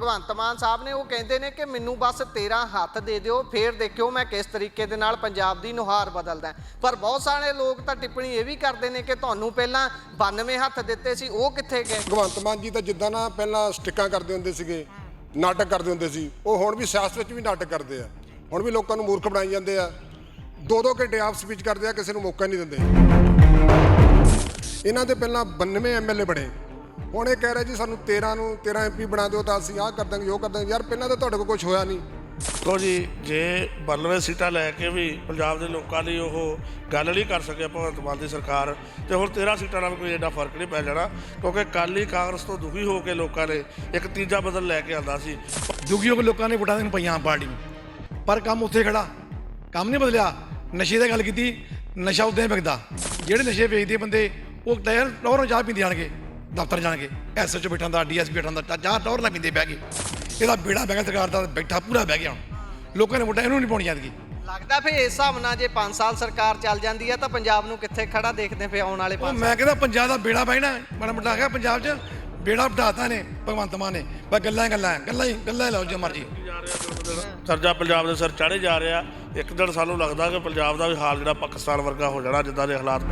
ਭਗਵੰਤ ਮਾਨ ਸਾਹਿਬ ਨੇ ਉਹ ਕਹਿੰਦੇ ਨੇ ਕਿ ਮੈਨੂੰ ਬਸ 13 ਹੱਥ ਦੇ ਦਿਓ, ਫਿਰ ਦੇਖਿਓ ਮੈਂ ਕਿਸ ਤਰੀਕੇ ਦੇ ਨਾਲ ਪੰਜਾਬ ਦੀ ਨੁਹਾਰ ਬਦਲਦਾ। ਪਰ ਬਹੁਤ ਸਾਰੇ ਲੋਕ ਤਾਂ ਟਿੱਪਣੀ ਇਹ ਵੀ ਕਰਦੇ ਨੇ ਕਿ ਤੁਹਾਨੂੰ ਪਹਿਲਾਂ 92 ਹੱਥ ਦਿੱਤੇ ਸੀ, ਉਹ ਕਿੱਥੇ ਗਏ। ਭਗਵੰਤ ਮਾਨ ਜੀ ਤਾਂ ਜਿੱਦਾਂ ਨਾ ਪਹਿਲਾਂ ਸਟਿੱਕਾਂ ਕਰਦੇ ਹੁੰਦੇ ਸੀਗੇ, ਨਾਟਕ ਕਰਦੇ ਹੁੰਦੇ ਸੀ, ਉਹ ਹੁਣ ਵੀ ਸਿਆਸਤ ਵਿੱਚ ਵੀ ਨਾਟਕ ਕਰਦੇ ਆ। ਹੁਣ ਵੀ ਲੋਕਾਂ ਨੂੰ ਮੂਰਖ ਬਣਾਈ ਜਾਂਦੇ ਆ। 2-2 ਘੰਟੇ ਆਪ ਸਪੀਚ ਕਰਦੇ ਆ, ਕਿਸੇ ਨੂੰ ਮੌਕਾ ਨਹੀਂ ਦਿੰਦੇ। ਇਹਨਾਂ ਦੇ ਪਹਿਲਾਂ 92 MLA ਬਣੇ, ਹੁਣ ਇਹ ਕਹਿ ਰਿਹਾ ਜੀ ਸਾਨੂੰ 13 MP ਬਣਾ ਦਿਓ ਤਾਂ ਅਸੀਂ ਆਹ ਕਰ ਦਾਂਗੇ, ਉਹ ਕਰ ਦਾਂਗੇ। ਯਾਰ ਪਹਿਲਾਂ ਤਾਂ ਤੁਹਾਡੇ ਕੋਲ ਕੁਝ ਹੋਇਆ ਨਹੀਂ। ਦੇਖੋ ਜੀ, ਜੇ 92 ਸੀਟਾਂ ਲੈ ਕੇ ਵੀ ਪੰਜਾਬ ਦੇ ਲੋਕਾਂ ਲਈ ਉਹ ਗੱਲ ਨਹੀਂ ਕਰ ਸਕਿਆ ਭਗਵੰਤ ਮਾਨ ਦੀ ਸਰਕਾਰ, ਤੇ ਹੁਣ 13 ਸੀਟਾਂ ਨਾਲ ਕੋਈ ਐਡਾ ਫਰਕ ਨਹੀਂ ਪੈ ਜਾਣਾ, ਕਿਉਂਕਿ ਕੱਲ੍ਹ ਹੀ ਕਾਂਗਰਸ ਤੋਂ ਦੁਖੀ ਹੋ ਕੇ ਲੋਕਾਂ ਨੇ ਇੱਕ ਤੀਜਾ ਬਦਲ ਲੈ ਕੇ ਆਂਦਾ ਸੀ। ਦੁਖੀ ਹੋ ਕੇ ਲੋਕਾਂ ਨੇ ਵੋਟਾਂ ਦੇਣ ਪਈਆਂ ਆਮ ਪਾਰਟੀ ਨੂੰ, ਪਰ ਕੰਮ ਉੱਥੇ ਖੜਾ, ਕੰਮ ਨਹੀਂ ਬਦਲਿਆ। ਨਸ਼ੇ ਦੀ ਗੱਲ ਕੀਤੀ, ਨਸ਼ਾ ਉੱਦਾਂ ਹੀ ਵਿਕਦਾ। ਜਿਹੜੇ ਨਸ਼ੇ ਵੇਚਦੇ ਬੰਦੇ ਉਹ ਟੌਰ ਚਾਹ ਪੀਂਦੇ ਜਾਣਗੇ, ਦਫ਼ਤਰ ਜਾਣਗੇ, SHO ਬੈਠਾਂ ਦਾ, DSP ਬੈਠਾਂ ਦਾ, ਚਾਹ ਟੌਰ ਨਾਲ ਪੀਂਦੇ ਬਹਿ ਗਏ। ਇਹਦਾ ਬੇੜਾ ਬਹਿ ਗਿਆ ਸਰਕਾਰ ਦਾ, ਬੈਠਾ ਪੂਰਾ ਬਹਿ ਗਿਆ। ਹੁਣ ਲੋਕਾਂ ਨੇ ਵੋਟਾਂ ਇਹਨੂੰ ਨਹੀਂ ਪਾਉਣੀ ਜਾਂਦੀ। ਲੱਗਦਾ ਫਿਰ ਇਸ ਹਿਸਾਬ ਨਾਲ ਜੇ 5 ਸਾਲ ਸਰਕਾਰ ਚੱਲ ਜਾਂਦੀ ਹੈ ਤਾਂ ਪੰਜਾਬ ਨੂੰ ਕਿੱਥੇ ਖੜਾ ਦੇਖਦੇ ਫਿਰ ਆਉਣ ਵਾਲੇ 5 ਮੈਂ ਕਹਿੰਦਾ ਪੰਜਾਬ ਦਾ ਬੇੜਾ ਬਹਿਣਾ ਮਾੜਾ ਮੋਟਾ ਹੈਗਾ। ਪੰਜਾਬ 'ਚ ਬੇੜਾ ਬਿਠਾਤਾ ਨੇ ਭਗਵੰਤ ਮਾਨ ਨੇ, ਪਰ ਗੱਲਾਂ ਹੀ ਲਾਓ ਜੋ ਮਰਜੀ। ਕਰਜ਼ਾ ਪੰਜਾਬ ਦੇ ਸਿਰ ਚਾੜੇ ਜਾ ਰਿਹਾ। ਇੱਕ ਦਿਨ ਸਾਨੂੰ ਲੱਗਦਾ ਕਿ ਪੰਜਾਬ ਦਾ ਵੀ ਹਾਲ ਜਿਹੜਾ ਪਾਕਿਸਤਾਨ ਵਰਗਾ ਹੋ ਜਾਣਾ, ਜਿੱਦਾਂ ਦੇ ਹਾਲਾਤ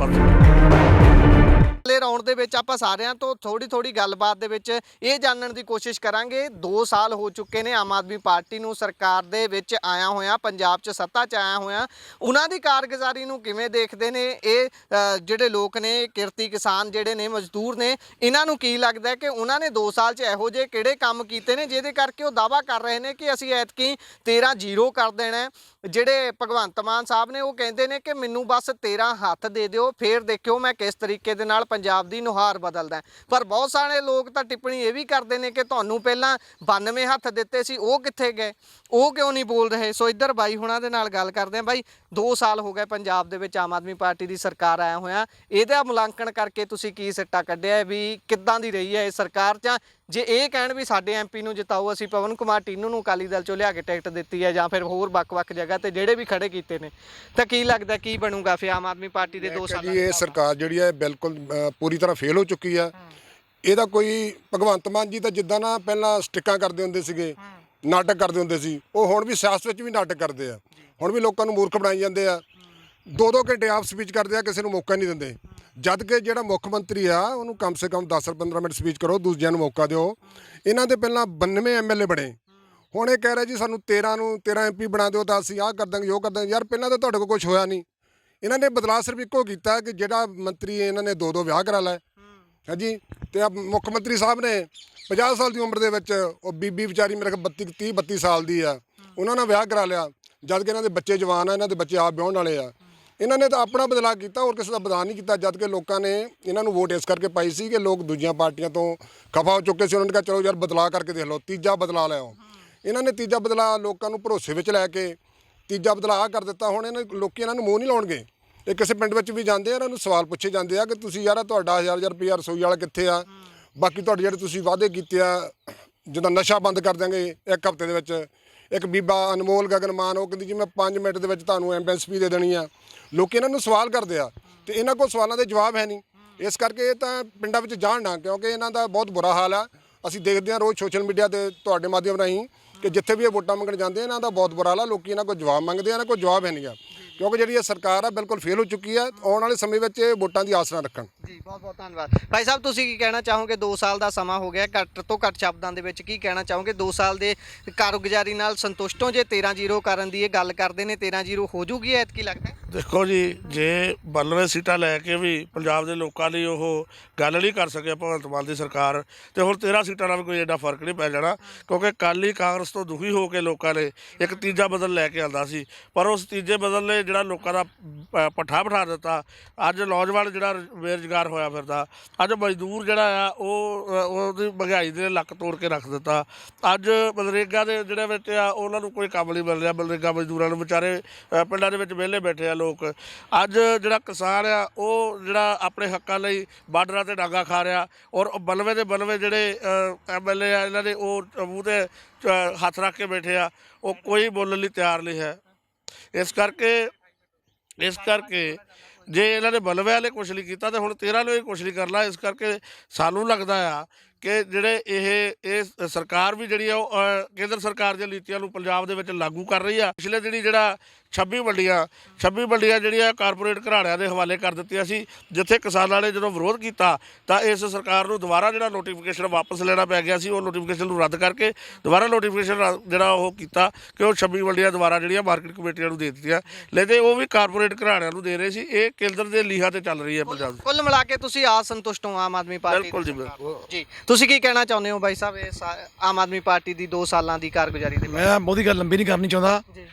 ਰਾਉਂਡ ਦੇ ਵਿੱਚ ਆਪਾਂ ਸਾਰਿਆਂ ਤੋਂ ਥੋੜੀ ਗੱਲਬਾਤ ਦੇ ਵਿੱਚ ਇਹ ਜਾਣਨ ਦੀ ਕੋਸ਼ਿਸ਼ ਕਰਾਂਗੇ। 2 ਸਾਲ ਹੋ ਚੁੱਕੇ ਨੇ ਆਮ ਆਦਮੀ ਪਾਰਟੀ ਨੂੰ ਸਰਕਾਰ ਦੇ ਵਿੱਚ ਆਇਆ ਹੋਇਆ, ਪੰਜਾਬ 'ਚ ਸੱਤਾ 'ਚ ਆਇਆ ਹੋਇਆ। ਉਹਨਾਂ ਦੀ ਕਾਰਗੁਜ਼ਾਰੀ ਨੂੰ ਕਿਵੇਂ ਦੇਖਦੇ ਨੇ ਇਹ ਜਿਹੜੇ ਲੋਕ ਨੇ, ਕਿਰਤੀ ਕਿਸਾਨ ਜਿਹੜੇ ਨੇ, ਮਜ਼ਦੂਰ ਨੇ, ਇਹਨਾਂ ਨੂੰ ਕੀ ਲੱਗਦਾ ਕਿ ਉਹਨਾਂ ਨੇ 2 ਸਾਲ 'ਚ ਇਹੋ ਜਿਹੇ ਕਿਹੜੇ ਕੰਮ ਕੀਤੇ ਨੇ ਜਿਹਦੇ ਕਰਕੇ ਉਹ ਦਾਅਵਾ ਕਰ ਰਹੇ ਨੇ ਕਿ ਅਸੀਂ ਐਤਕੀ 13-0 ਕਰ ਦੇਣਾ। ਜਿਹੜੇ ਭਗਵੰਤ ਮਾਨ ਸਾਹਿਬ ਨੇ ਉਹ ਕਹਿੰਦੇ ਨੇ ਕਿ ਮੈਨੂੰ ਬਸ 13 ਹੱਥ ਦੇ ਦਿਓ, ਫਿਰ ਦੇਖਿਓ ਮੈਂ ਕਿਸ ਤਰੀਕੇ ਦੇ ਨਾਲ ਪੰਜਾਬ ਦੀ ਨੁਹਾਰ ਬਦਲਦਾ। ਪਰ ਬਹੁਤ ਸਾਰੇ ਲੋਕ ਤਾਂ ਟਿੱਪਣੀ ਇਹ ਵੀ ਕਰਦੇ ਨੇ ਕਿ ਤੁਹਾਨੂੰ ਪਹਿਲਾਂ 92 ਹੱਥ ਦਿੱਤੇ ਸੀ, ਉਹ ਕਿੱਥੇ ਗਏ, ਉਹ ਕਿਉਂ ਨਹੀਂ ਬੋਲ ਰਹੇ। ਸੋ ਇੱਧਰ ਬਾਈ ਹੁਣਾਂ ਦੇ ਨਾਲ ਗੱਲ ਕਰਦੇ ਆ। ਬਾਈ, 2 ਸਾਲ ਹੋ ਗਏ ਪੰਜਾਬ ਦੇ ਵਿੱਚ ਆਮ ਆਦਮੀ ਪਾਰਟੀ ਦੀ ਸਰਕਾਰ ਆਇਆ ਹੋਇਆ, ਇਹਦਾ ਮੁਲਾਂਕਣ ਕਰਕੇ ਤੁਸੀਂ ਕੀ ਸਿੱਟਾ ਕੱਢਿਆ ਵੀ ਕਿੱਦਾਂ ਦੀ ਰਹੀ ਹੈ ਇਹ ਸਰਕਾਰ? ਜਾਂ ਜੇ ਇਹ ਕਹਿਣ ਵੀ ਸਾਡੇ MP ਨੂੰ ਜਿਤਾਓ, ਅਸੀਂ ਪਵਨ ਕੁਮਾਰ ਟੀਨੂ ਨੂੰ ਅਕਾਲੀ ਦਲ ਚੋਂ ਲਿਆ ਕੇ ਟਿਕਟ ਦਿੱਤੀ ਹੈ, ਜਾਂ ਫਿਰ ਹੋਰ ਵੱਖ-ਵੱਖ ਜਗ੍ਹਾ ਤੇ ਜਿਹੜੇ ਵੀ ਖੜੇ ਕੀਤੇ ਨੇ, ਤਾਂ ਕੀ ਲੱਗਦਾ ਕੀ ਬਣੂਗਾ ਫਿਰ ਆਮ ਆਦਮੀ ਪਾਰਟੀ ਦੇ 2 ਸਾਲਾਂ? ਇਹ ਸਰਕਾਰ ਜਿਹੜੀ ਹੈ ਬਿਲਕੁਲ ਪੂਰੀ ਤਰ੍ਹਾਂ ਫੇਲ ਹੋ ਚੁੱਕੀ ਆ। ਇਹਦਾ ਕੋਈ ਭਗਵੰਤ ਮਾਨ ਜੀ ਤਾਂ ਜਿੱਦਾਂ ਨਾ ਪਹਿਲਾਂ ਸਟਿੱਕਾਂ ਕਰਦੇ ਹੁੰਦੇ ਸੀਗੇ, ਨਾਟਕ ਕਰਦੇ ਹੁੰਦੇ ਸੀ, ਉਹ ਹੁਣ ਵੀ ਸਿਆਸਤ ਵਿੱਚ ਵੀ ਨਾਟਕ ਕਰਦੇ ਆ। ਹੁਣ ਵੀ ਲੋਕਾਂ ਨੂੰ ਮੂਰਖ ਬਣਾਈ ਜਾਂਦੇ ਆ। 2-2 ਘੰਟੇ ਆਪ ਸਪੀਚ ਕਰਦੇ ਆ, ਕਿਸੇ ਨੂੰ ਮੌਕਾ ਨਹੀਂ ਦਿੰਦੇ। ਜਦ ਕਿ ਜਿਹੜਾ ਮੁੱਖ ਮੰਤਰੀ ਆ ਉਹਨੂੰ ਕਮ ਸੇ ਕਮ 10-15 ਮਿੰਟ ਸਪੀਚ ਕਰੋ, ਦੂਜਿਆਂ ਨੂੰ ਮੌਕਾ ਦਿਓ। ਇਹਨਾਂ ਦੇ ਪਹਿਲਾਂ 92 MLA ਬਣੇ, ਹੁਣ ਇਹ ਕਹਿ ਰਿਹਾ ਜੀ ਸਾਨੂੰ 13 MP ਬਣਾ ਦਿਓ ਤਾਂ ਅਸੀਂ ਆਹ ਕਰ ਦਾਂਗੇ, ਉਹ ਕਰ ਦਾਂਗੇ। ਯਾਰ ਪਹਿਲਾਂ ਤਾਂ ਤੁਹਾਡੇ ਕੋਲ ਕੁਝ ਹੋਇਆ ਨਹੀਂ। ਇਹਨਾਂ ਨੇ ਬਦਲਾਅ ਸਿਰਫ ਇੱਕੋ ਕੀਤਾ ਕਿ ਜਿਹੜਾ ਮੰਤਰੀ ਇਹਨਾਂ ਨੇ 2-2 ਵਿਆਹ ਕਰਾ ਲਏ ਹਾਂਜੀ। ਤੇ ਮੁੱਖ ਮੰਤਰੀ ਸਾਹਿਬ ਨੇ 50 ਸਾਲ ਦੀ ਉਮਰ ਦੇ ਵਿੱਚ ਉਹ ਬੀਬੀ ਵਿਚਾਰੀ ਮੇਰੇ ਕੋਲ 32 ਸਾਲ ਦੀ ਆ, ਉਹਨਾਂ ਨਾਲ ਵਿਆਹ ਕਰਾ ਲਿਆ। ਜਦ ਕਿ ਇਹਨਾਂ ਦੇ ਬੱਚੇ ਜਵਾਨ ਆ, ਇਹਨਾਂ ਦੇ ਬੱਚੇ ਆਪ ਵਿਆਹੁਣ ਵਾਲੇ ਆ। ਇਹਨਾਂ ਨੇ ਤਾਂ ਆਪਣਾ ਬਦਲਾਅ ਕੀਤਾ, ਹੋਰ ਕਿਸੇ ਦਾ ਬਦਲਾਅ ਨਹੀਂ ਕੀਤਾ। ਜਦ ਕਿ ਲੋਕਾਂ ਨੇ ਇਹਨਾਂ ਨੂੰ ਵੋਟ ਇਸ ਕਰਕੇ ਪਾਈ ਸੀ ਕਿ ਲੋਕ ਦੂਜੀਆਂ ਪਾਰਟੀਆਂ ਤੋਂ ਖਫਾ ਹੋ ਚੁੱਕੇ ਸੀ। ਉਹਨਾਂ ਨੇ ਕਿਹਾ ਚਲੋ ਯਾਰ ਬਦਲਾਅ ਕਰਕੇ ਦੇਖ ਲਓ, ਤੀਜਾ ਬਦਲਾਅ ਲਿਆਓ। ਇਹਨਾਂ ਨੇ ਤੀਜਾ ਬਦਲਾਅ ਲੋਕਾਂ ਨੂੰ ਭਰੋਸੇ ਵਿੱਚ ਲੈ ਕੇ ਤੀਜਾ ਬਦਲਾਅ ਕਰ ਦਿੱਤਾ। ਹੁਣ ਲੋਕੀ ਇਹਨਾਂ ਨੂੰ ਮੂੰਹ ਨਹੀਂ ਲਾਉਣਗੇ। ਇਹ ਕਿਸੇ ਪਿੰਡ ਵਿੱਚ ਵੀ ਜਾਂਦੇ ਆ, ਇਹਨਾਂ ਨੂੰ ਸਵਾਲ ਪੁੱਛੇ ਜਾਂਦੇ ਆ ਕਿ ਤੁਸੀਂ ਯਾਰ ਤੁਹਾਡਾ 1000 ਰੁਪਈਆ ਰਸੋਈ ਵਾਲਾ ਕਿੱਥੇ ਆ, ਬਾਕੀ ਤੁਹਾਡੇ ਜਿਹੜੇ ਤੁਸੀਂ ਵਾਅਦੇ ਕੀਤੇ ਆ, ਜਿੱਦਾਂ ਨਸ਼ਾ ਬੰਦ ਕਰ ਦਿਆਂਗੇ 1 ਹਫ਼ਤੇ ਦੇ ਵਿੱਚ। ਇੱਕ ਬੀਬਾ ਅਨਮੋਲ ਗਗਨ ਮਾਨ, ਉਹ ਕਹਿੰਦੀ ਜੀ ਮੈਂ 5 ਮਿੰਟ ਦੇ ਵਿੱਚ ਤੁਹਾਨੂੰ MSP ਦੇ ਦੇਣੀ ਆ। ਲੋਕ ਇਹਨਾਂ ਨੂੰ ਸਵਾਲ ਕਰਦੇ ਆ ਤੇ ਇਹਨਾਂ ਕੋਲ ਸਵਾਲਾਂ ਦੇ ਜਵਾਬ ਹੈ ਨਹੀਂ। ਇਸ ਕਰਕੇ ਇਹ ਤਾਂ ਪਿੰਡਾਂ ਵਿੱਚ ਜਾਣ ਨਾ, ਕਿਉਂਕਿ ਇਹਨਾਂ ਦਾ ਬਹੁਤ ਬੁਰਾ ਹਾਲ ਆ। ਅਸੀਂ ਦੇਖਦੇ ਹਾਂ ਰੋਜ਼ ਸੋਸ਼ਲ ਮੀਡੀਆ ਤੇ ਤੁਹਾਡੇ ਮਾਧਿਅਮ ਰਾਹੀਂ ਕਿ ਜਿੱਥੇ ਵੀ ਇਹ ਵੋਟਾਂ ਮੰਗਣ ਜਾਂਦੇ ਇਹਨਾਂ ਦਾ ਬਹੁਤ ਬੁਰਾ ਹਾਲ ਆ। ਲੋਕੀ ਇਹਨਾਂ ਕੋਲ ਜਵਾਬ ਮੰਗਦੇ ਆ, ਇਹਨਾਂ ਕੋਲ ਜਵਾਬ ਹੈ ਨਹੀਂ ਆ, ਕਿਉਂਕਿ ਜਿਹੜੀ ਇਹ ਸਰਕਾਰ ਆ ਬਿਲਕੁਲ ਫੇਲ ਹੋ ਚੁੱਕੀ ਆ। ਆਉਣ ਵਾਲੇ ਸਮੇਂ ਵਿੱਚ ਇਹ ਵੋਟਾਂ ਦੀ ਆਸ ਨਾ ਰੱਖਣ। ਜੀ ਬਹੁਤ ਧੰਨਵਾਦ ਭਾਈ ਸਾਹਿਬ। ਤੁਸੀਂ ਕੀ ਕਹਿਣਾ ਚਾਹੋਗੇ? 2 ਸਾਲ ਦਾ ਸਮਾਂ ਹੋ ਗਿਆ, ਘੱਟ ਤੋਂ ਘੱਟ ਸ਼ਬਦਾਂ ਦੇ ਵਿੱਚ ਕੀ ਕਹਿਣਾ ਚਾਹੋਗੇ? 2 ਸਾਲ ਦੇ ਕਾਰਗੁਜ਼ਾਰੀ ਨਾਲ ਸੰਤੁਸ਼ਟ ਹੋ? ਜੇ 13-0 ਕਰਨ ਦੀ ਇਹ ਗੱਲ ਕਰਦੇ ਨੇ, 13-0 ਹੋ ਜੂਗੀ ਐਤਕੀ ਲੱਗਦਾ? ਦੇਖੋ ਜੀ, ਜੇ 92 ਸੀਟਾਂ ਲੈ ਕੇ ਵੀ ਪੰਜਾਬ ਦੇ ਲੋਕਾਂ ਲਈ ਉਹ ਗੱਲ ਨਹੀਂ ਕਰ ਸਕਿਆ ਭਗਵੰਤ ਮਾਨ ਦੀ ਸਰਕਾਰ, ਤੇ ਹੁਣ 13 ਸੀਟਾਂ ਨਾਲ ਕੋਈ ਐਡਾ ਫਰਕ ਨਹੀਂ ਪੈ ਜਾਣਾ, ਕਿਉਂਕਿ ਕੱਲ੍ਹ ਹੀ ਕਾਂਗਰਸ ਤੋਂ ਦੁਖੀ ਹੋ ਕੇ ਲੋਕਾਂ ਨੇ ਇੱਕ ਤੀਜਾ ਬਦਲ ਲੈ ਕੇ ਆਂਦਾ ਸੀ। ਪਰ ਉਸ ਤੀਜੇ ਬਦਲ ਨੇ ਜਿਹੜਾ ਲੋਕਾਂ ਦਾ ਪੱਠਾ ਬਿਠਾ ਦਿੱਤਾ। ਅੱਜ ਨੌਜਵਾਨ ਜਿਹੜਾ ਬੇਰੁਜ਼ਗਾਰ ਹੋਇਆ ਫਿਰਦਾ, ਅੱਜ ਮਜ਼ਦੂਰ ਜਿਹੜਾ ਆ ਉਹਦੀ ਮਹਿੰਗਾਈ ਦੇ ਲੱਕ ਤੋੜ ਕੇ ਰੱਖ ਦਿੱਤਾ। ਅੱਜ ਮਨਰੇਗਾ ਦੇ ਜਿਹੜੇ ਵਿੱਚ ਆ ਉਹਨਾਂ ਨੂੰ ਕੋਈ ਕੰਮ ਨਹੀਂ ਮਿਲ ਰਿਹਾ। ਮਨਰੇਗਾ ਮਜ਼ਦੂਰਾਂ ਨੂੰ ਵਿਚਾਰੇ ਪਿੰਡਾਂ ਦੇ ਵਿੱਚ ਵਿਹਲੇ ਬੈਠੇ ਆ ਲੋਕ। ਅੱਜ ਜਿਹੜਾ ਕਿਸਾਨ ਆ ਉਹ ਜਿਹੜਾ ਆਪਣੇ ਹੱਕਾਂ ਲਈ ਬਾਰਡਰਾਂ 'ਤੇ ਡਾਂਗਾ ਖਾ ਰਿਹਾ, ਔਰ 92 ਦੇ 92 ਜਿਹੜੇ MLA ਆ ਇਹਨਾਂ ਦੇ ਉਹ ਮੂੰਹ 'ਤੇ ਹੱਥ ਰੱਖ ਕੇ ਬੈਠੇ ਆ, ਉਹ ਕੋਈ ਬੋਲਣ ਲਈ ਤਿਆਰ ਨਹੀਂ ਹੈ। ਇਸ ਕਰਕੇ ਜੇ ਇਹਨਾਂ ਨੇ 92 ਵਾਲੇ ਕੁਛ ਨਹੀਂ ਕੀਤਾ ਤਾਂ ਹੁਣ 13 ਨੂੰ ਇਹ ਕੁਛ ਨਹੀਂ ਕਰਨਾ। ਇਸ ਕਰਕੇ ਸਾਨੂੰ ਲੱਗਦਾ ਆ ਕਿ ਜਿਹੜੇ ਇਹ ਸਰਕਾਰ ਵੀ ਜਿਹੜੀ ਆ ਉਹ ਕੇਂਦਰ ਸਰਕਾਰ ਦੀਆਂ ਨੀਤੀਆਂ ਨੂੰ ਪੰਜਾਬ ਦੇ ਵਿੱਚ ਲਾਗੂ ਕਰ ਰਹੀ ਆ। ਪਿਛਲੇ ਦਿਨੀ ਜਿਹੜਾ 26 ਮੰਡੀਆਂ ਜਿਹੜੀਆਂ ਕਾਰਪੋਰੇਟ ਘਰਾਣਿਆਂ ਦੇ ਹਵਾਲੇ ਕਰ ਦਿੱਤੀਆਂ ਸੀ, ਜਿੱਥੇ ਕਿਸਾਨਾਂ ਨੇ ਜਦੋਂ ਵਿਰੋਧ ਕੀਤਾ ਤਾਂ ਇਸ ਸਰਕਾਰ ਨੂੰ ਦੁਬਾਰਾ ਜਿਹੜਾ ਨੋਟੀਫਿਕੇਸ਼ਨ ਵਾਪਸ ਲੈਣਾ ਪੈ ਗਿਆ ਸੀ। ਉਹ ਨੋਟੀਫਿਕੇਸ਼ਨ ਨੂੰ ਰੱਦ ਕਰਕੇ ਦੁਬਾਰਾ ਨੋਟੀਫਿਕੇਸ਼ਨ ਜਿਹੜਾ ਉਹ ਕੀਤਾ ਕਿ ਉਹ 26 ਮੰਡੀਆਂ ਦੁਬਾਰਾ ਜਿਹੜੀਆਂ ਮਾਰਕੀਟ ਕਮੇਟੀਆਂ ਨੂੰ ਦੇ ਦਿੱਤੀਆਂ, ਲੇਕਿਨ ਉਹ ਵੀ ਕਾਰਪੋਰੇਟ ਘਰਾਣਿਆਂ ਨੂੰ ਦੇ ਰਹੇ ਸੀ। ਇਹ ਕੇਂਦਰ ਦੇ ਲੀਹਾਂ ਤੇ ਚੱਲ ਰਹੀ ਹੈ ਪੰਜਾਬ ਦੀ। ਕੁੱਲ ਮਿਲਾ ਕੇ ਤੁਸੀਂ ਅਸੰਤੁਸ਼ਟ ਹੋ ਆਮ ਆਦਮੀ ਪਾਰਟੀ ਬਿਲਕੁਲ ਜੀ, ਬਿਲਕੁਲ ਜੀ। ਤੁਸੀਂ ਕੀ ਕਹਿਣਾ ਚਾਹੁੰਦੇ ਹੋ ਬਾਈ ਸਾਹਿਬ ਇਸ ਆਮ ਆਦਮੀ ਪਾਰਟੀ ਦੀ 2 ਸਾਲਾਂ ਦੀ ਕਾਰਗੁਜ਼ਾਰੀ ਦੇ ਮੈਂ ਬਹੁਤੀ ਗੱਲ ਲੰਬੀ ਨਹੀਂ ਕਰਨੀ ਚਾਹੁੰਦਾ।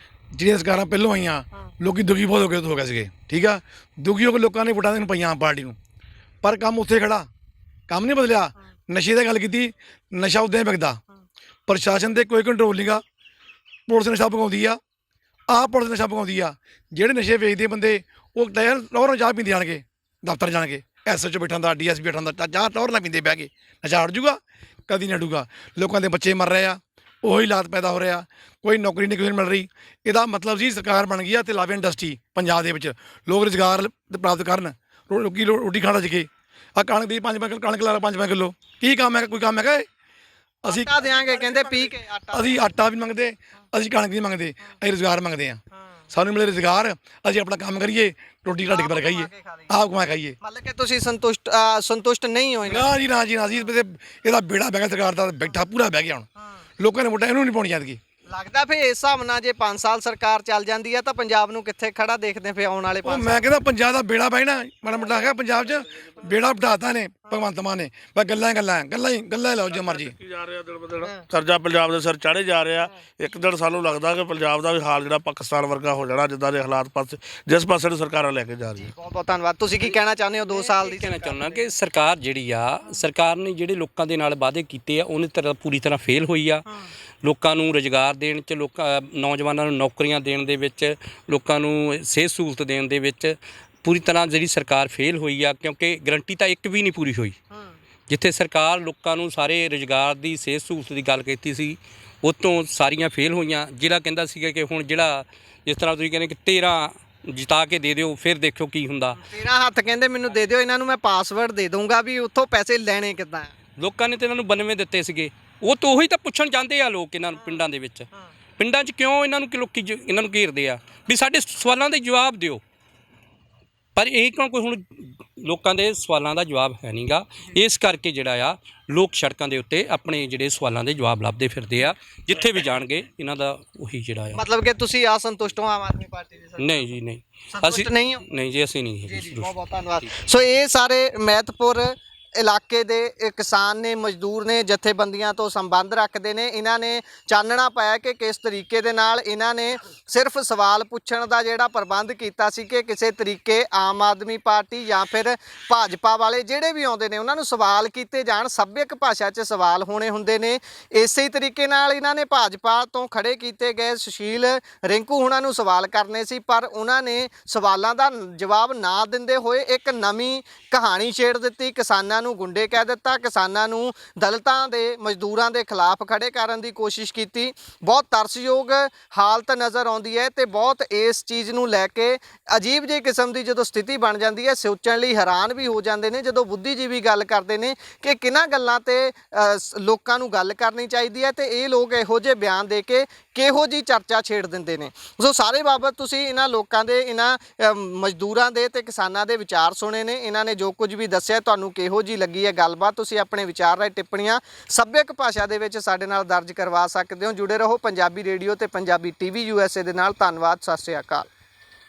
ਜਿਹੜੀਆਂ ਸਰਕਾਰਾਂ ਪਹਿਲੋਂ ਆਈਆਂ ਲੋਕੀ ਦੁਖੀ ਬਹੁਤ ਹੋ ਗਏ ਸੀਗੇ, ਠੀਕ ਆ। ਦੁਖੀ ਹੋ ਕੇ ਲੋਕਾਂ ਨੇ ਵੋਟਾਂ ਦੇਣ ਪਈਆਂ ਆਮ ਪਾਰਟੀ ਨੂੰ, ਪਰ ਕੰਮ ਉੱਥੇ ਖੜਾ, ਕੰਮ ਨਹੀਂ ਬਦਲਿਆ। ਨਸ਼ੇ ਦੀ ਗੱਲ ਕੀਤੀ, ਨਸ਼ਾ ਉੱਦਾਂ ਹੀ ਵਿਕਦਾ। ਪ੍ਰਸ਼ਾਸਨ ਤੇ ਕੋਈ ਕੰਟਰੋਲ ਨਹੀਂਗਾ। ਪੁਲਿਸ ਨਸ਼ਾ ਭਗਾਉਂਦੀ ਆ, ਆਪ ਪੁਲਿਸ ਨਸ਼ਾ ਭਗਾਉਂਦੀ ਆ। ਜਿਹੜੇ ਨਸ਼ੇ ਵੇਚਦੇ ਬੰਦੇ ਉਹ ਟਾਇਰ ਟੌਰ ਚਾਹ ਪੀਂਦੇ ਜਾਣਗੇ, ਦਫ਼ਤਰ ਜਾਣਗੇ, SHO ਬੈਠਾਂ ਦਾ, DSP ਬੈਠਾਂ ਦਾ, ਚਾਹ ਟੌਰ ਨਾਲ ਪੀਂਦੇ ਬਹਿ ਕੇ। ਨਸ਼ਾ ਹਟ ਜੂਗਾ? ਕਦੀ ਨਹੀਂ ਹਟੂਗਾ। ਲੋਕਾਂ ਦੇ ਬੱਚੇ ਮਰ ਰਹੇ ਆ, ਉਹੀ ਹਾਲਾਤ ਪੈਦਾ ਹੋ ਰਿਹਾ, ਕੋਈ ਨੌਕਰੀ ਨਹੀਂ ਕਿਸੇ ਨੂੰ ਮਿਲ ਰਹੀ। ਇਹਦਾ ਮਤਲਬ ਸੀ ਸਰਕਾਰ ਬਣ ਗਈ ਆ ਤੇ ਲਾਵੇ ਇੰਡਸਟਰੀ ਪੰਜਾਬ ਦੇ ਵਿੱਚ ਲੋਕ ਰੁਜ਼ਗਾਰ ਪ੍ਰਾਪਤ ਕਰਨ, ਲੋਕੀ ਰੋਟੀ ਖਾਣ ਲੱਗੇ। ਆ ਕਣਕ ਦੀ 5 ਕਣਕ ਲਾ 5 ਕਿਲੋ, ਕੀ ਕੰਮ ਹੈ? ਕੋਈ ਕੰਮ ਹੈਗਾ? ਅਸੀਂ ਆਟਾ ਦੇਾਂਗੇ ਕਹਿੰਦੇ ਪੀ ਕੇ ਆਟਾ। ਅਸੀਂ ਆਟਾ ਵੀ ਮੰਗਦੇ, ਅਸੀਂ ਕਣਕ ਨਹੀਂ ਮੰਗਦੇ, ਅਸੀਂ ਰੁਜ਼ਗਾਰ ਮੰਗਦੇ ਆ। ਸਾਨੂੰ ਮਿਲੇ ਰੁਜ਼ਗਾਰ, ਅਸੀਂ ਆਪਣਾ ਕੰਮ ਕਰੀਏ, ਰੋਟੀ ਘੱਟ ਕੇ ਖਾਈਏ, ਆਪ ਕਮਾ ਖਾਈਏ। ਮਤਲਬ ਕਿ ਤੁਸੀਂ ਸੰਤੁਸ਼ਟ ਨਹੀਂ ਹੋਏ? ਨਾ ਜੀ, ਨਾ ਜੀ, ਨਾ ਜੀ। ਇਹਦਾ ਬੇੜਾ ਬਹਿ ਗਿਆ ਸਰਕਾਰ ਦਾ, ਬੈਠਾ ਪੂਰਾ ਬਹਿ ਗਿਆ। ਹੁਣ ਲੋਕਾਂ ਨੇ ਵੋਟਾਂ ਇਹਨੂੰ ਨਹੀਂ ਪਾਉਣੀ ਜਾਂਦੀ। ਲੱਗਦਾ ਫਿਰ ਇਸ ਹਿਸਾਬ ਨਾਲ ਜੇ 5 ਸਾਲ ਸਰਕਾਰ ਚੱਲ ਜਾਂਦੀ ਹੈ ਤਾਂ ਪੰਜਾਬ ਨੂੰ ਕਿੱਥੇ ਖੜਾ ਦੇਖਦੇ ਫਿਰ ਆਉਣ ਵਾਲੇ 5 ਸਾਲ? ਮੈਂ ਕਹਿੰਦਾ ਪੰਜਾਬ ਦਾ ਬੇੜਾ ਬਹਿਣਾ ਮਾੜਾ ਮੋਟਾ ਹੈਗਾ। ਪੰਜਾਬ 'ਚ ਬੇੜਾ ਬਿਠਾਤਾ ਨੇ ਭਗਵੰਤ ਮਾਨ ਨੇ, ਬਸ ਗੱਲਾਂ ਹੀ ਲਾਓ ਜੋ ਮਰਜੀ। ਜਾ ਰਿਹਾ ਦਿਨ ਬ ਦਿਨ ਕਰਜ਼ਾ ਪੰਜਾਬ ਦੇ ਸਿਰ ਚਾੜੇ ਜਾ ਰਿਹਾ। ਇੱਕ ਦਿਨ ਸਾਨੂੰ ਲੱਗਦਾ ਕਿ ਪੰਜਾਬ ਦਾ ਵੀ ਹਾਲ ਜਿਹੜਾ ਪਾਕਿਸਤਾਨ ਵਰਗਾ ਹੋ ਜਾਣਾ, ਜਿੱਦਾਂ ਦੇ ਹਾਲਾਤ ਜਿਸ ਪਾਸੇ ਨੂੰ ਸਰਕਾਰਾਂ ਲੈ ਕੇ ਜਾ ਰਹੀਆਂ। ਬਹੁਤ ਬਹੁਤ ਧੰਨਵਾਦ। ਤੁਸੀਂ ਕੀ ਕਹਿਣਾ ਚਾਹੁੰਦੇ ਹੋ 2 ਸਾਲ ਦੀ? ਕਹਿਣਾ ਚਾਹੁੰਦਾ ਕਿ ਸਰਕਾਰ ਜਿਹੜੀ ਆ, ਸਰਕਾਰ ਨੇ ਜਿਹੜੇ ਲੋਕਾਂ ਦੇ ਨਾਲ ਵਾਅਦੇ ਕੀਤੇ ਆ ਉਹਨੇ ਪੂਰੀ ਤਰ੍ਹਾਂ ਫੇਲ ਹੋਈ ਆ। ਲੋਕਾਂ ਨੂੰ ਰੁਜ਼ਗਾਰ ਦੇਣ 'ਚ, ਨੌਜਵਾਨਾਂ ਨੂੰ ਨੌਕਰੀਆਂ ਦੇਣ ਦੇ ਵਿੱਚ, ਲੋਕਾਂ ਨੂੰ ਸਿਹਤ ਸਹੂਲਤ ਦੇਣ ਦੇ ਵਿੱਚ ਪੂਰੀ ਤਰ੍ਹਾਂ ਜਿਹੜੀ ਸਰਕਾਰ ਫੇਲ ਹੋਈ ਆ, ਕਿਉਂਕਿ ਗਰੰਟੀ ਤਾਂ ਇੱਕ ਵੀ ਨਹੀਂ ਪੂਰੀ ਹੋਈ। ਜਿੱਥੇ ਸਰਕਾਰ ਲੋਕਾਂ ਨੂੰ ਸਾਰੇ ਰੁਜ਼ਗਾਰ ਦੀ, ਸਿਹਤ ਸਹੂਲਤ ਦੀ ਗੱਲ ਕੀਤੀ ਸੀ, ਉਹ ਤੋਂ ਸਾਰੀਆਂ ਫੇਲ ਹੋਈਆਂ। ਜਿਹੜਾ ਕਹਿੰਦਾ ਸੀਗਾ ਕਿ ਹੁਣ ਜਿਹੜਾ ਜਿਸ ਤਰ੍ਹਾਂ ਤੁਸੀਂ ਕਹਿੰਦੇ ਕਿ 13 ਜਿਤਾ ਕੇ ਦੇ ਦਿਓ, ਫਿਰ ਦੇਖੋ ਕੀ ਹੁੰਦਾ। 13 ਹੱਥ ਕਹਿੰਦੇ ਮੈਨੂੰ ਦੇ ਦਿਓ, ਇਹਨਾਂ ਨੂੰ ਮੈਂ ਪਾਸਵਰਡ ਦੇ ਦੂੰਗਾ, ਵੀ ਉੱਥੋਂ ਪੈਸੇ ਲੈਣੇ ਕਿੱਦਾਂ? ਲੋਕਾਂ ਨੇ ਤਾਂ ਇਹਨਾਂ ਨੂੰ 92 ਦਿੱਤੇ ਸੀਗੇ। ਉਹ ਤਾਂ ਉਹੀ ਤਾਂ ਪੁੱਛਣ ਜਾਂਦੇ ਆ ਲੋਕ ਇਹਨਾਂ ਨੂੰ ਪਿੰਡਾਂ ਦੇ ਵਿੱਚ। ਪਿੰਡਾਂ 'ਚ ਕਿਉਂ ਇਹਨਾਂ ਨੂੰ ਲੋਕੀ ਇਹਨਾਂ ਨੂੰ ਘੇਰਦੇ ਆ ਵੀ ਸਾਡੇ ਸਵਾਲਾਂ ਦੇ ਜਵਾਬ ਦਿਓ, ਪਰ ਇਹ ਕਿਉਂ ਕੋਈ ਹੁਣ ਲੋਕਾਂ ਦੇ ਸਵਾਲਾਂ ਦਾ ਜਵਾਬ ਹੈ ਨਹੀਂਗਾ। ਇਸ ਕਰਕੇ ਜਿਹੜਾ ਆ ਲੋਕ ਸੜਕਾਂ ਦੇ ਉੱਤੇ ਆਪਣੇ ਜਿਹੜੇ ਸਵਾਲਾਂ ਦੇ ਜਵਾਬ ਲੱਭਦੇ ਫਿਰਦੇ ਆ। ਜਿੱਥੇ ਵੀ ਜਾਣਗੇ ਇਹਨਾਂ ਦਾ ਉਹੀ ਜਿਹੜਾ ਆ। ਮਤਲਬ ਕਿ ਤੁਸੀਂ ਅਸੰਤੁਸ਼ਟ ਹੋ ਆਮ ਆਦਮੀ ਪਾਰਟੀ ਦੇ? ਨਹੀਂ ਜੀ, ਨਹੀਂ, ਸੰਤੁਸ਼ਟ ਨਹੀਂ ਹੋ? ਨਹੀਂ ਜੀ, ਅਸੀਂ ਨਹੀਂ। ਬਹੁਤ ਬਹੁਤ ਧੰਨਵਾਦ। ਸੋ ਇਹ ਸਾਰੇ ਮਹਿਤਪੁਰ ਇਲਾਕੇ ਦੇ ਕਿਸਾਨ ਨੇ, ਮਜ਼ਦੂਰ ਨੇ, ਜਥੇਬੰਦੀਆਂ ਤੋਂ ਸੰਬੰਧ ਰੱਖਦੇ ਨੇ। ਇਹਨਾਂ ਨੇ ਚਾਨਣਾ ਪਾਇਆ ਕਿ ਕਿਸ ਤਰੀਕੇ ਦੇ ਨਾਲ ਇਹਨਾਂ ਨੇ ਸਿਰਫ ਸਵਾਲ ਪੁੱਛਣ ਦਾ ਜਿਹੜਾ ਪ੍ਰਬੰਧ ਕੀਤਾ ਸੀ ਕਿ ਕਿਸੇ ਤਰੀਕੇ ਆਮ ਆਦਮੀ ਪਾਰਟੀ ਜਾਂ ਫਿਰ ਭਾਜਪਾ ਵਾਲੇ ਜਿਹੜੇ ਵੀ ਆਉਂਦੇ ਨੇ ਉਹਨਾਂ ਨੂੰ ਸਵਾਲ ਕੀਤੇ ਜਾਣ, ਸੱਭਿਅਕ ਭਾਸ਼ਾ 'ਚ ਸਵਾਲ ਹੋਣੇ ਹੁੰਦੇ ਨੇ। ਇਸੇ ਤਰੀਕੇ ਨਾਲ ਇਹਨਾਂ ਨੇ ਭਾਜਪਾ ਤੋਂ ਖੜੇ ਕੀਤੇ ਗਏ ਸੁਸ਼ੀਲ ਰਿੰਕੂ ਹੁਣਾਂ ਨੂੰ ਸਵਾਲ ਕਰਨੇ ਸੀ, ਪਰ ਉਹਨਾਂ ਨੇ ਸਵਾਲਾਂ ਦਾ ਜਵਾਬ ਨਾ ਦਿੰਦੇ ਹੋਏ ਇੱਕ ਨਵੀਂ ਕਹਾਣੀ ਛੇੜ ਦਿੱਤੀ। ਕਿਸਾਨਾਂ ਨੂੰ ਗੁੰਡੇ ਕਹਿ ਦਿੱਤਾ, ਕਿਸਾਨਾਂ ਨੂੰ ਦਲਿਤਾਂ ਦੇ, ਮਜ਼ਦੂਰਾਂ ਦੇ ਖਿਲਾਫ ਖੜੇ ਕਰਨ ਦੀ ਕੋਸ਼ਿਸ਼ ਕੀਤੀ। ਬਹੁਤ ਤਰਸਯੋਗ ਹਾਲਤ ਨਜ਼ਰ ਆਉਂਦੀ ਹੈ ਤੇ ਬਹੁਤ ਇਸ ਚੀਜ਼ ਨੂੰ ਲੈ ਕੇ ਅਜੀਬ ਜਿਹੀ ਕਿਸਮ ਦੀ ਜਦੋਂ ਸਥਿਤੀ ਬਣ ਜਾਂਦੀ ਹੈ, ਸੋਚਣ ਲਈ ਹੈਰਾਨ ਵੀ ਹੋ ਜਾਂਦੇ ਨੇ ਜਦੋਂ ਬੁੱਧੀਜੀਵੀ ਗੱਲ ਕਰਦੇ ਨੇ ਕਿ ਕਿਹਨਾਂ ਗੱਲਾਂ ਤੇ ਲੋਕਾਂ ਨੂੰ ਗੱਲ ਕਰਨੀ ਚਾਹੀਦੀ ਹੈ ਤੇ ਇਹ ਲੋਕ ਇਹੋ ਜਿਹੇ ਬਿਆਨ ਦੇ ਕੇ ਕਿਹੋ ਜਿਹੀ ਚਰਚਾ ਛੇੜ ਦਿੰਦੇ ਨੇ। ਸੋ ਸਾਰੇ ਬਾਬਤ ਤੁਸੀਂ ਇਹਨਾਂ ਲੋਕਾਂ ਦੇ, ਇਹਨਾਂ ਮਜ਼ਦੂਰਾਂ ਦੇ ਤੇ ਕਿਸਾਨਾਂ ਦੇ ਵਿਚਾਰ ਸੁਣੇ ਨੇ। ਇਹਨਾਂ ਨੇ ਜੋ ਕੁਝ ਵੀ ਦੱਸਿਆ, ਤੁਹਾਨੂੰ ਕਿਹੋ ਜਿਹੀ ਲੱਗੀ ਹੈ ਗੱਲਬਾਤ, ਤੁਸੀਂ ਆਪਣੇ ਵਿਚਾਰ ਰਾਹੀਂ ਟਿੱਪਣੀਆਂ ਸੱਭਿਅਕ ਭਾਸ਼ਾ ਦੇ ਵਿੱਚ ਸਾਡੇ ਨਾਲ ਦਰਜ ਕਰਵਾ ਸਕਦੇ ਹੋ। ਜੁੜੇ ਰਹੋ ਪੰਜਾਬੀ ਰੇਡੀਓ ਤੇ ਪੰਜਾਬੀ TV USA ਦੇ ਨਾਲ। ਧੰਨਵਾਦ। ਸਤਿ ਸ਼੍ਰੀ ਅਕਾਲ।